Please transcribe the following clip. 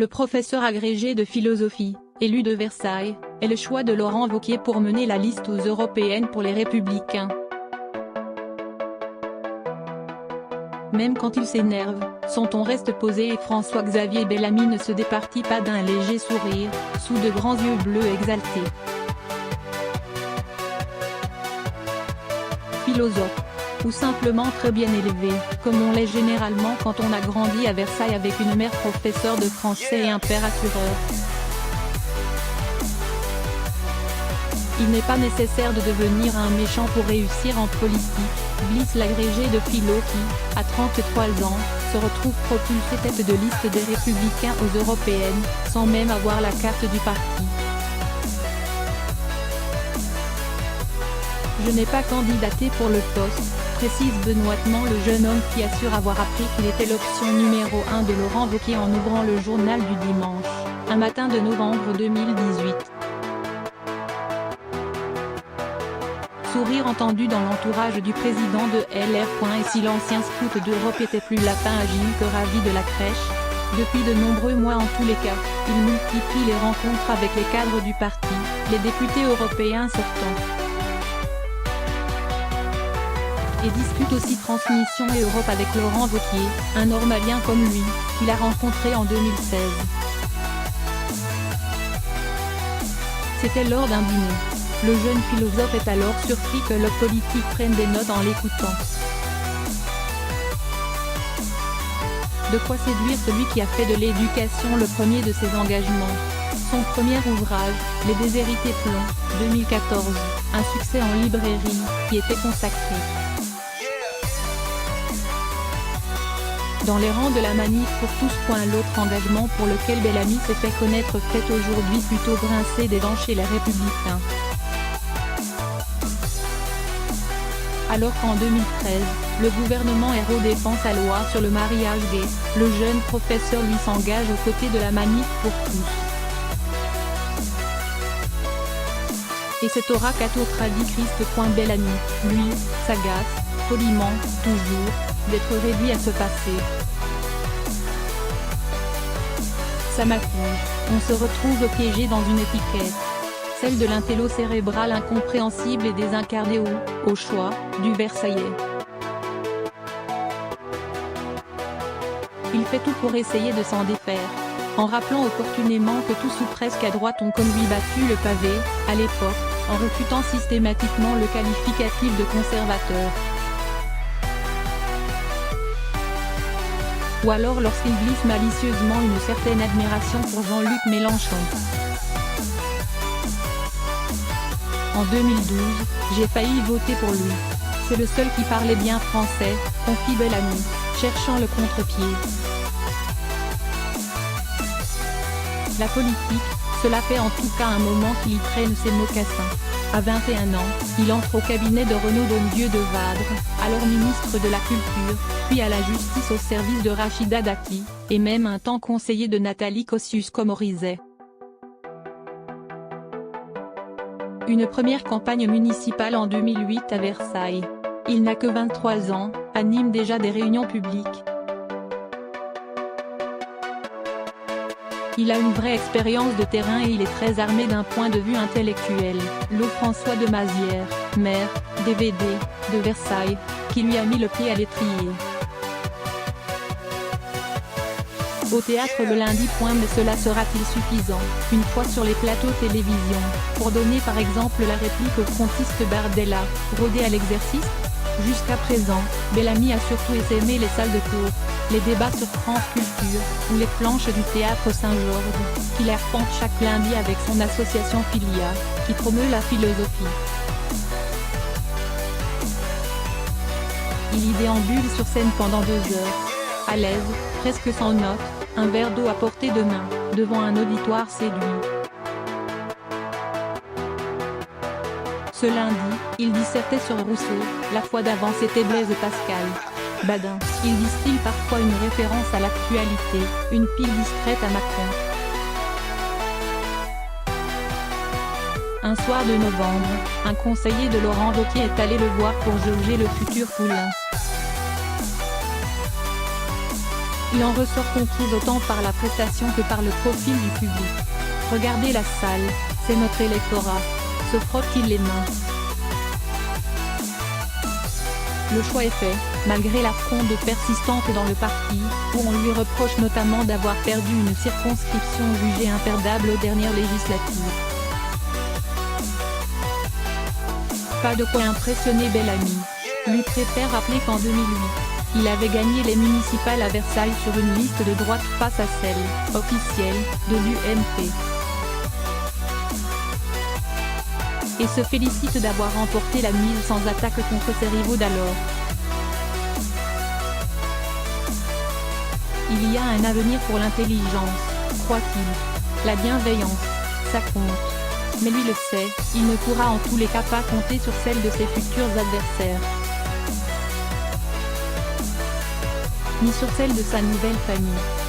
Le professeur agrégé de philosophie, élu de Versailles, est le choix de Laurent Wauquiez pour mener la liste aux européennes pour les Républicains. Même quand il s'énerve, son ton reste posé et François-Xavier Bellamy ne se départit pas d'un léger sourire, sous de grands yeux bleus exaltés. Philosophe. Ou simplement très bien élevé, comme on l'est généralement quand on a grandi à Versailles avec une mère professeure de français et un père assureur. Il n'est pas nécessaire de devenir un méchant pour réussir en politique, glisse l'agrégé de philo qui, à 33 ans, se retrouve propulsé tête de liste des Républicains aux européennes, sans même avoir la carte du parti. Je n'ai pas candidaté pour le poste, précise benoîtement le jeune homme qui assure avoir appris qu'il était l'option numéro 1 de Laurent Wauquiez en ouvrant le journal du dimanche, un matin de novembre 2018. Sourire entendu dans l'entourage du président de LR. Et si l'ancien scout d'Europe était plus lapin agile que ravi de la crèche, depuis de nombreux mois en tous les cas, il multiplie les rencontres avec les cadres du parti, les députés européens sortants. Et discute aussi transmission et Europe avec Laurent Wauquiez, un normalien comme lui, qu'il a rencontré en 2016. C'était lors d'un dîner. Le jeune philosophe est alors surpris que l'homme politique prenne des notes en l'écoutant. De quoi séduire celui qui a fait de l'éducation le premier de ses engagements. Son premier ouvrage, Les Déshérités Plomb, 2014, un succès en librairie, y était consacré. Dans les rangs de la manif pour tous. L'autre engagement pour lequel Bellamy s'est fait connaître fait aujourd'hui plutôt grincer des dents chez les Républicains. Alors qu'en 2013, le gouvernement héros-défend sa loi sur le mariage gay, le jeune professeur lui s'engage aux côtés de la manif pour tous. Et cet oracle a dit Christ. Bellamy, lui, s'agace, poliment, toujours, d'être réduit à se passer. Ça m'accroche, on se retrouve piégé dans une étiquette. Celle de l'intello cérébral incompréhensible et désincarné au choix, du Versaillais. Il fait tout pour essayer de s'en défaire, en rappelant opportunément que tous ou presque à droite ont comme lui battu le pavé, à l'époque, en refutant systématiquement le qualificatif de conservateur. Ou alors lorsqu'il glisse malicieusement une certaine admiration pour Jean-Luc Mélenchon. En 2012, j'ai failli voter pour lui. C'est le seul qui parlait bien français, confie Bellamy, cherchant le contre-pied. La politique, cela fait en tout cas un moment qu'il y traîne ses mocassins. À 21 ans, il entre au cabinet de Renaud Domdieu de Vadre, alors ministre de la Culture, puis à la Justice au service de Rachida Dati, et même un temps conseiller de Nathalie Kosciusko-Morizet. Une première campagne municipale en 2008 à Versailles. Il n'a que 23 ans, anime déjà des réunions publiques. Il a une vraie expérience de terrain et il est très armé d'un point de vue intellectuel. François de Mazières, maire, DVD, de Versailles, qui lui a mis le pied à l'étrier. Au théâtre le lundi. Mais cela sera-t-il suffisant, une fois sur les plateaux télévision, pour donner par exemple la réplique au frontiste Bardella, rodé à l'exercice? Jusqu'à présent, Bellamy a surtout essaimé les salles de cours, les débats sur France Culture, ou les planches du théâtre Saint-Georges, qu'il arpente chaque lundi avec son association Philia, qui promeut la philosophie. Il y déambule sur scène pendant 2 heures, à l'aise, presque sans notes, un verre d'eau à portée de main, devant un auditoire séduit. Ce lundi, il dissertait sur Rousseau, la fois d'avant c'était Blaise Pascal. Badin, il distille parfois une référence à l'actualité, une pile discrète à Macron. Un soir de novembre, un conseiller de Laurent Wauquiez est allé le voir pour jauger le futur poulain. Il en ressort conquis autant par la prestation que par le profil du public. Regardez la salle, c'est notre électorat. Se frotte-t-il les mains? Le choix est fait, malgré la fronde persistante dans le parti, où on lui reproche notamment d'avoir perdu une circonscription jugée imperdable aux dernières législatives. Pas de quoi impressionner Bellamy. Lui préfère rappeler qu'en 2008, il avait gagné les municipales à Versailles sur une liste de droite face à celle, officielle, de l'UMP. Et se félicite d'avoir remporté la mise sans attaque contre ses rivaux d'alors. Il y a un avenir pour l'intelligence, croit-il. La bienveillance, ça compte. Mais lui le sait, il ne pourra en tous les cas pas compter sur celle de ses futurs adversaires. Ni sur celle de sa nouvelle famille.